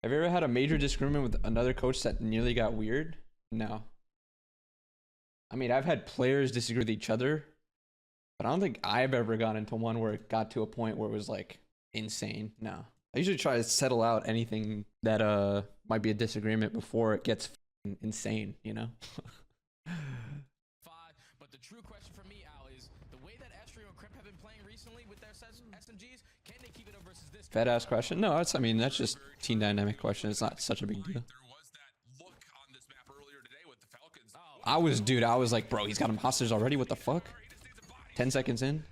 Have you ever had a major disagreement with another coach that nearly got weird? No. I mean, I've had players disagree with each other, but I don't think I've ever gotten into one where it got to a point where it was like insane. No. I usually try to settle out anything that might be a disagreement before it gets insane, you know? But the true question for me, Al, is the way that Astro and Crimp have been playing recently with their SMGs, can they keep it up versus this? Fed ass question? No, I mean, that's just team dynamic question. It's not such a big deal. I was like, bro, he's got him hostage already. What the fuck? 10 seconds in.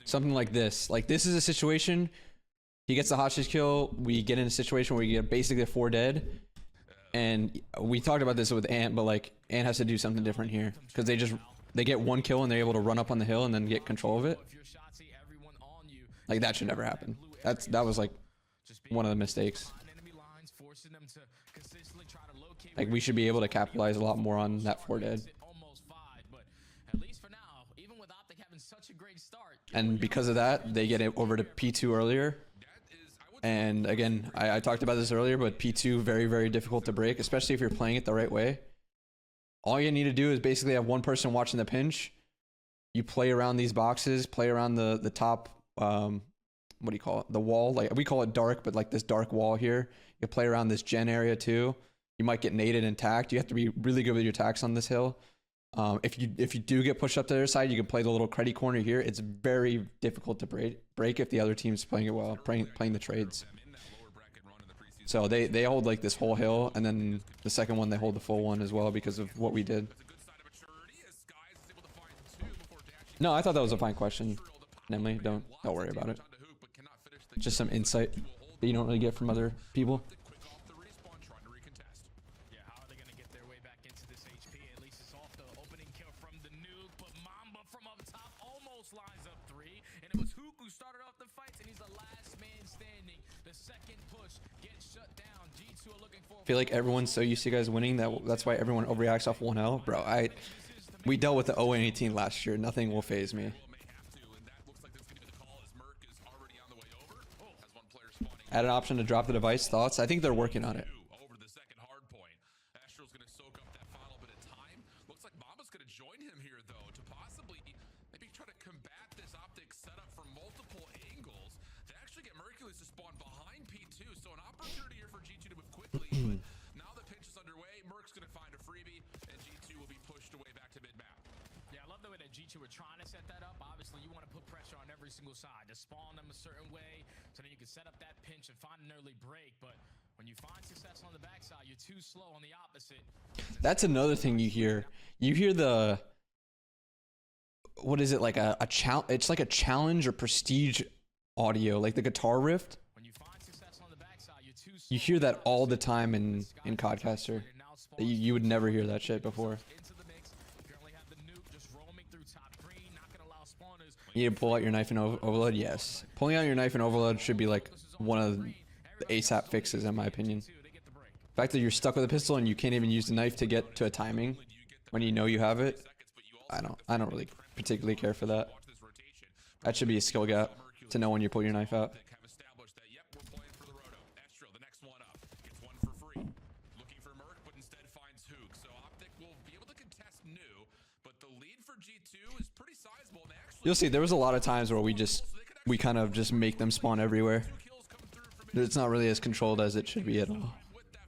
Something like this. Like, this is a situation. He gets the hostage kill. We get in a situation where we get basically a 4 dead. And we talked about this with Ant, but like, Ant has to do something different here. Because they get 1 kill and they're able to run up on the hill and then get control of it. Like, that should never happen. That was like one of the mistakes. Like, we should be able to capitalize a lot more on that 4 dead. And because of that, they get it over to P2 earlier. And again, I talked about this earlier, but P2 very, very difficult to break, especially if you're playing it the right way. All you need to do is basically have one person watching the pinch. You play around these boxes, play around the top, what do you call it? The wall. Like, we call it dark, but like this dark wall here. You play around this gen area too. You might get naded and tacked. You have to be really good with your tacks on this hill. If you do get pushed up to their side, you can play the little credit corner here. It's very difficult to break if the other team's playing it well, playing the trades. So they hold like this whole hill, and then the second one they hold the full one as well because of what we did. No, I thought that was a fine question. Namely, don't worry about it. Just some insight that you don't really get from other people. I feel like everyone's so used to you guys winning that's why everyone overreacts off 1L. Bro, we dealt with the 0-18 last year. Nothing will phase me. Add an option to drop the device. Thoughts? I think they're working on it. Now the pinch is underway. Merc's gonna find a freebie, and G2 will be pushed away back to mid-map. Yeah, I love the way that G2 were trying to set that up. Obviously, you want to put pressure on every single side to spawn them a certain way, so then you can set up that pinch and find an early break. But when you find success on the backside, you're too slow on the opposite. That's another thing you hear. You hear the, what is it, like a challenge? It's like a challenge or prestige audio, like the guitar riff. You hear that all the time in Codcaster. You would never hear that shit before. You need to pull out your knife and overload? Yes. Pulling out your knife and overload should be like one of the ASAP fixes in my opinion. The fact that you're stuck with a pistol and you can't even use the knife to get to a timing when you know you have it, I don't really particularly care for that. That should be a skill gap to know when you pull your knife out. You'll see, there was a lot of times where we kind of just make them spawn everywhere. It's not really as controlled as it should be at all.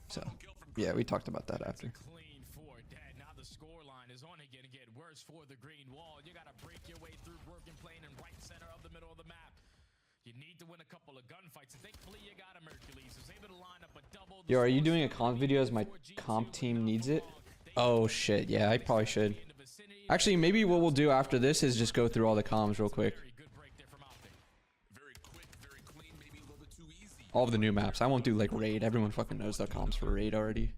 So, yeah, we talked about that after. Yo, are you doing a comp video as my comp team needs it? Oh shit, yeah, I probably should. Actually, maybe what we'll do after this is just go through all the comms real quick. All of the new maps. I won't do like raid. Everyone fucking knows the comms for raid already.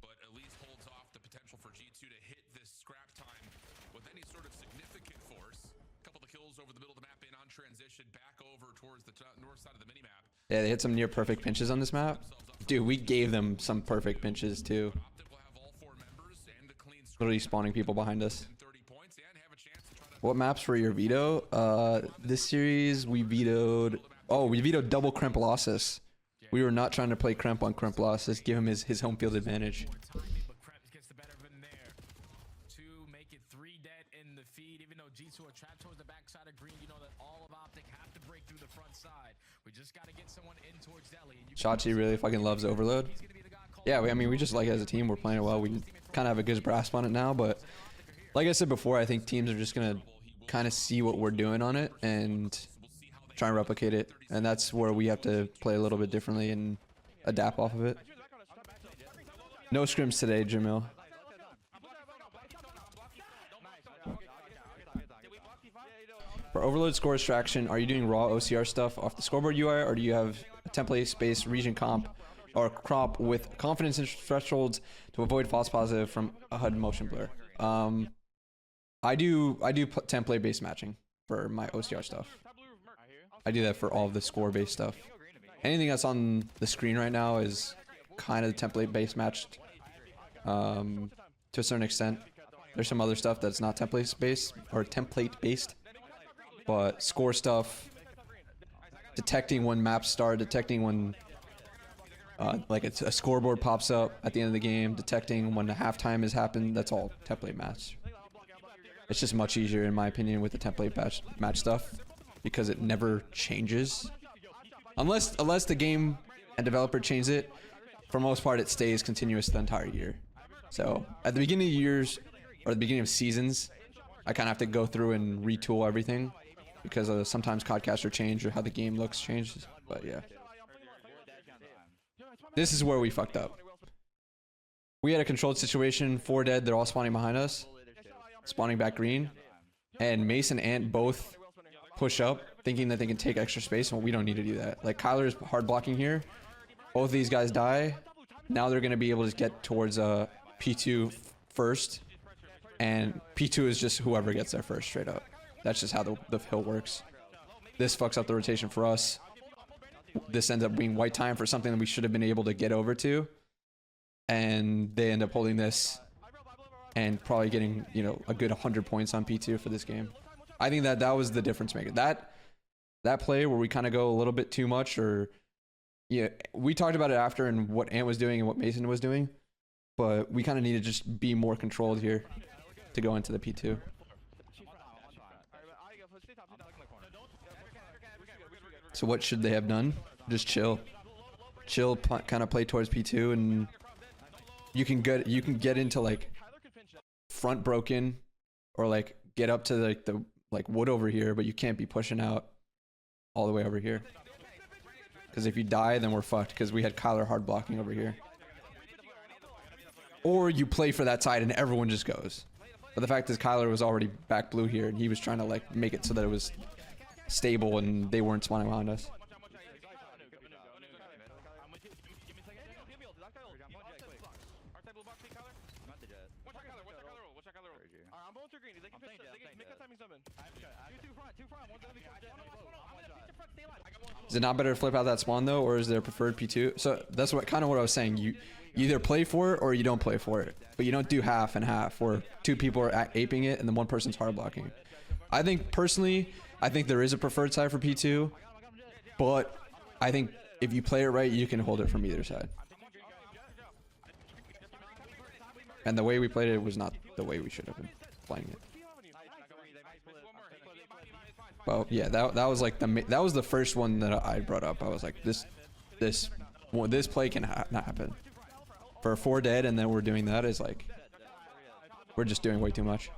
Yeah, they hit some near perfect pinches on this map. Dude, we gave them some perfect pinches too. Literally spawning people behind us. What maps for your veto? This series we vetoed. Oh, we vetoed double Kremp losses. We were not trying to play Kremp on Kremp losses. Give him his home field advantage. But Krebs gets the better of him there. To make it 3 dead in the feed, even though G2 are trapped towards the backside of green, you know that all of OpTic have to break through the front side. We just got to get someone in towards Deli. Chachi really fucking loves Overload. Yeah, I mean, we just like it as a team. We're playing it well. We kind of have a good grasp on it now, but like I said before, I think teams are just going to kind of see what we're doing on it and try and replicate it. And that's where we have to play a little bit differently and adapt off of it. No scrims today, Jamil. For Overload score extraction, are you doing raw OCR stuff off the scoreboard UI, or do you have a template-based region comp or crop with confidence thresholds to avoid false positive from a HUD motion blur? I do template-based matching for my OCR stuff. I do that for all of the score-based stuff. Anything that's on the screen right now is kind of template-based matched to a certain extent. There's some other stuff that's not template-based or template-based, but score stuff, detecting when maps start, detecting when like a scoreboard pops up at the end of the game, detecting when the halftime has happened, that's all template match. It's just much easier in my opinion with the template match stuff because it never changes. Unless the game and developer changes it, for most part it stays continuous the entire year. So at the beginning of years or the beginning of seasons, I kind of have to go through and retool everything because sometimes Codcaster change or how the game looks changes. But yeah. This is where we fucked up. We had a controlled situation, 4 dead, they're all spawning behind us. Spawning back green. And Mace and Ant both push up, thinking that they can take extra space, and we don't need to do that. Like, Kyler's hard blocking here. Both of these guys die. Now they're going to be able to get towards P2 first. And P2 is just whoever gets there first, straight up. That's just how the hill works. This fucks up the rotation for us. This ends up being white time for something that we should have been able to get over to. And they end up holding this and probably getting, you know, a good 100 points on P2 for this game. I think that was the difference maker. That play where we kind of go a little bit too much, or yeah, we talked about it after and what Ant was doing and what Mason was doing, but we kind of need to just be more controlled here to go into the P2. So what should they have done? Just chill, kind of play towards P2, and you can get into like front broken or like get up to like the wood over here, but you can't be pushing out all the way over here, because if you die then we're fucked, because we had Kyler hard blocking over here. Or you play for that side and everyone just goes. But the fact is Kyler was already back blue here and he was trying to like make it so that it was stable and they weren't spawning behind us. Is it not better to flip out that spawn though, or is there preferred P2? So that's what I was saying. You either play for it or you don't play for it, but you don't do half and half where 2 people are aping it and then 1 person's hard blocking. I think personally, I think there is a preferred side for P2, but I think if you play it right, you can hold it from either side. And the way we played it was not the way we should have been playing it. Well, yeah, that was like that was the first one that I brought up. I was like, this play can not happen. For 4 dead and then we're doing that is like, we're just doing way too much.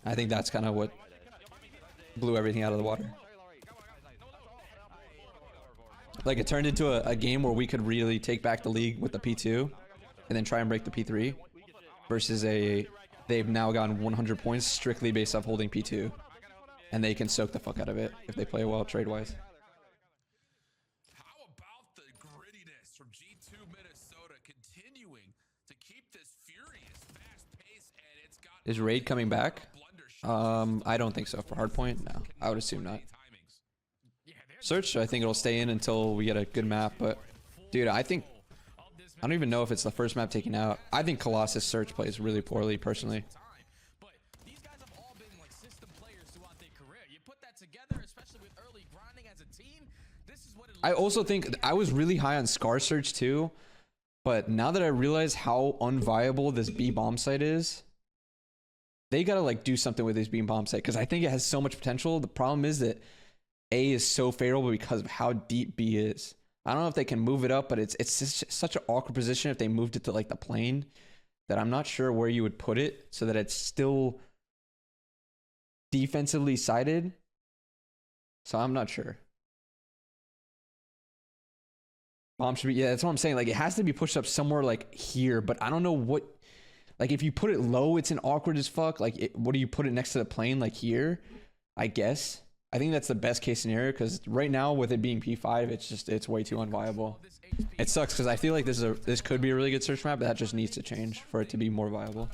I think that's kind of what blew everything out of the water. Like, it turned into a game where we could really take back the league with the P2 and then try and break the P3 versus they've now gotten 100 points strictly based off holding P2, and they can soak the fuck out of it if they play well trade-wise. How about the grittiness from G2 Minnesota continuing to keep this furious fast pace, and it's got... Is Raid coming back? I don't think so. For Hardpoint, no. I would assume not. Search, I think it'll stay in until we get a good map, but dude, I don't even know if it's the first map taken out. I think Colossus Search plays really poorly, personally. I also think I was really high on Scar Search too, but now that I realize how unviable this B bomb site is, they gotta like do something with this B bomb site because I think it has so much potential. The problem is that A is so favorable because of how deep B is. I don't know if they can move it up, but it's just such an awkward position if they moved it to like the plane that I'm not sure where you would put it so that it's still defensively sided. So I'm not sure. Bomb should be, yeah, that's what I'm saying. Like, it has to be pushed up somewhere like here, but I don't know what, like, if you put it low, it's an awkward as fuck. Like, what do you put it next to the plane? Like here, I guess. I think that's the best case scenario because right now with it being P5, it's way too unviable. It sucks because I feel like this could be a really good search map, but that just needs to change for it to be more viable.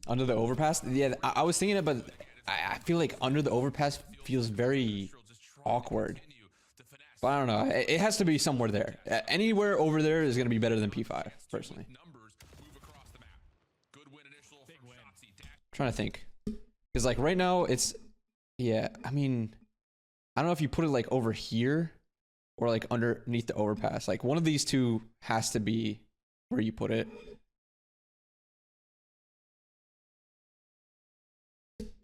Under the overpass? Yeah, I was thinking it, but I feel like under the overpass feels very awkward. But I don't know. It has to be somewhere there. Anywhere over there is going to be better than P5, personally. Trying to think. Because like right now it's, yeah, I mean, I don't know if you put it like over here or like underneath the overpass. Like one of these two has to be where you put it.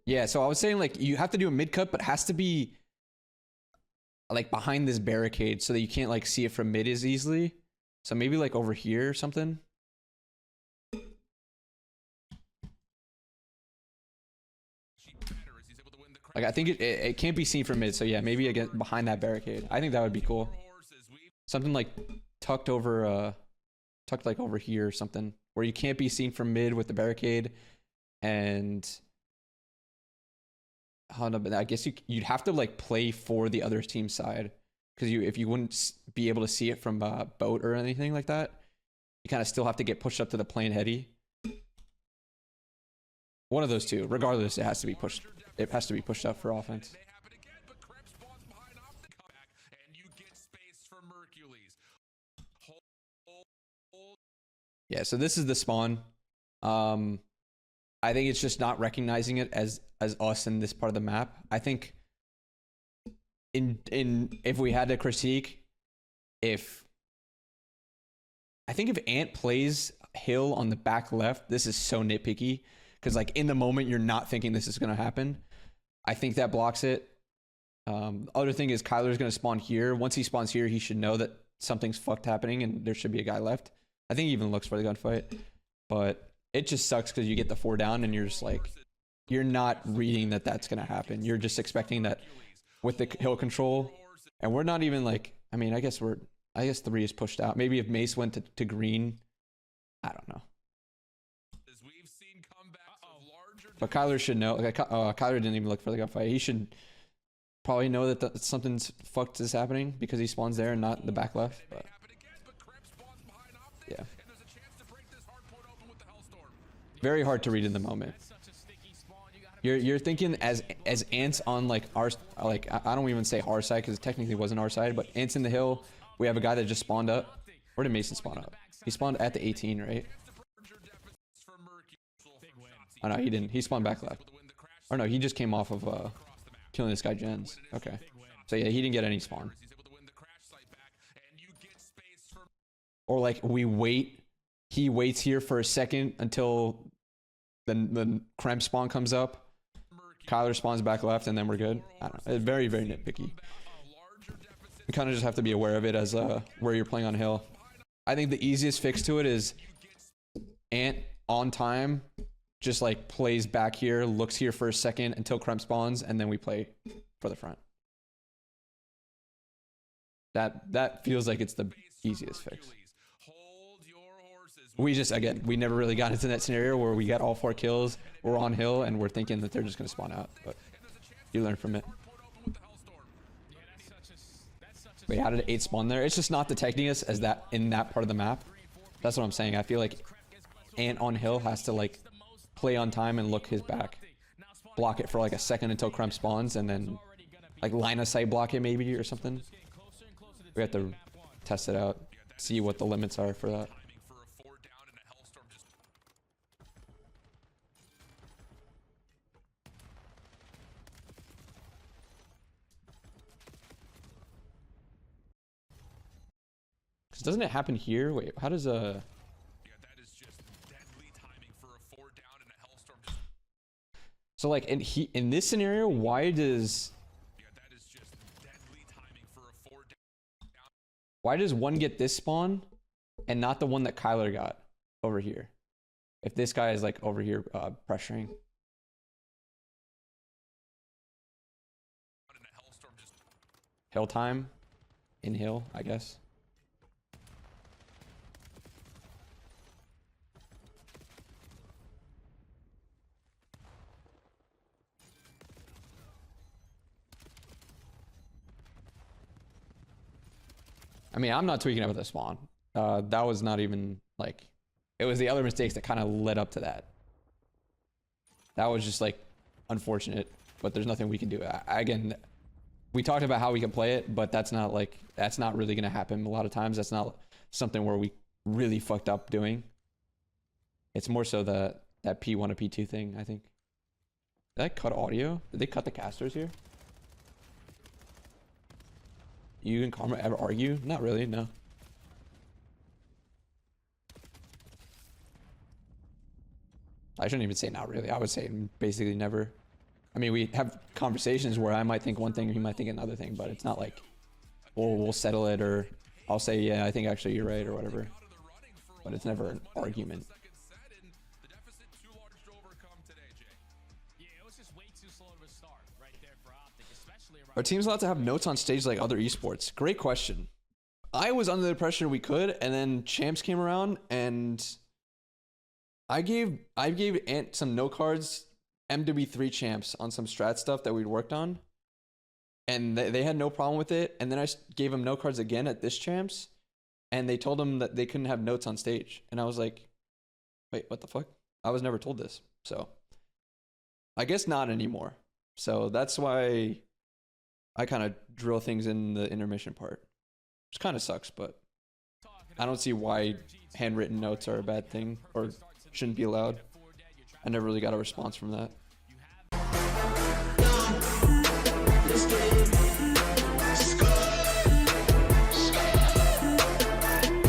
Yeah, so I was saying like you have to do a mid cut, but it has to be like behind this barricade so that you can't like see it from mid as easily. So maybe like over here or something. Like I think it can't be seen from mid, so yeah, maybe again behind that barricade. I think that would be cool. Something like tucked like over here or something, where you can't be seen from mid with the barricade, and oh no, but I guess you'd have to like play for the other team's side, because if you wouldn't be able to see it from boat or anything like that, you kind of still have to get pushed up to the plane heady. One of those two, regardless, it has to be pushed. It has to be pushed up for offense. Yeah, so this is the spawn. I think it's just not recognizing it as us in this part of the map. I think if we had to critique, I think if Ant plays Hill on the back left, this is so nitpicky. Because like in the moment, you're not thinking this is going to happen. I think that blocks it. Other thing is Kyler's going to spawn here. Once he spawns here, he should know that something's fucked happening and there should be a guy left. I think he even looks for the gunfight. But it just sucks because you get the 4 down and you're just like, you're not reading that that's going to happen. You're just expecting that with the hill control. And we're not even like, I mean, I guess 3 is pushed out. Maybe if Mace went to green, I don't know. But Kyler should know. Like, Kyler didn't even look for the gunfight. He should probably know that something's fucked is happening because he spawns there and not the back left. But yeah, very hard to read in the moment. You're thinking as Ants on like our, like I don't even say our side because it technically wasn't our side, but Ants in the hill. We have a guy that just spawned up. Where did Mason spawn up? He spawned at the 18, right? Oh no, he didn't. He spawned back left. Or no, he just came off of killing this guy Jens. Okay. So yeah, he didn't get any spawn. Or like we wait. He waits here for a second until the Krem spawn comes up. Kyler spawns back left and then we're good. I don't know. It's very, very nitpicky. You kind of just have to be aware of it as where you're playing on hill. I think the easiest fix to it is Ant on time. Just like plays back here, looks here for a second until Krem spawns, and then we play for the front. That feels like it's the easiest fix. We just, again, we never really got into that scenario where we got all 4 kills, we're on hill, and we're thinking that they're just going to spawn out. But you learn from it. Wait, how did 8 spawn there? It's just not detecting us as that in that part of the map. That's what I'm saying. I feel like Ant on hill has to like play on time and look his back, block it for like a second until Krem spawns, and then like line of sight block it maybe or something. We have to test it out, see what the limits are for that. 'Cause doesn't it happen here? Wait, how does Yeah, that is just deadly timing for a 4 down and a Hellstorm. so like in this scenario, why does Yeah, that is just deadly timing for a 4 down. why does one get this spawn and not the one that Kyler got over here? If this guy is like over here pressuring. And a Hellstorm just Hill time in hill, I guess. I mean, I'm not tweaking out with the spawn. That was not even like, it was the other mistakes that kind of led up to that. That was just like unfortunate, but there's nothing we can do. Again, we talked about how we can play it, but that's not really going to happen a lot of times. That's not something where we really fucked up doing. It's more so that P1 to P2 thing, I think. Did I cut audio? Did they cut the casters here? You and Karma ever argue? Not really, no. I shouldn't even say not really. I would say basically never. I mean, we have conversations where I might think one thing, he might think another thing, but it's not like, we'll settle it, or I'll say, yeah, I think actually you're right, or whatever. But it's never an argument. Are teams allowed to have notes on stage like other esports? Great question. I was under the impression we could, and then champs came around, and I gave Ant some note cards, MW3 champs, on some strat stuff that we'd worked on, and they had no problem with it. And then I gave them note cards again at this champs, and they told them that they couldn't have notes on stage. And I was like, wait, what the fuck? I was never told this. So I guess not anymore. So that's why I kind of drill things in the intermission part, which kind of sucks, but I don't see why handwritten notes are a bad thing or shouldn't be allowed. I never really got a response from that.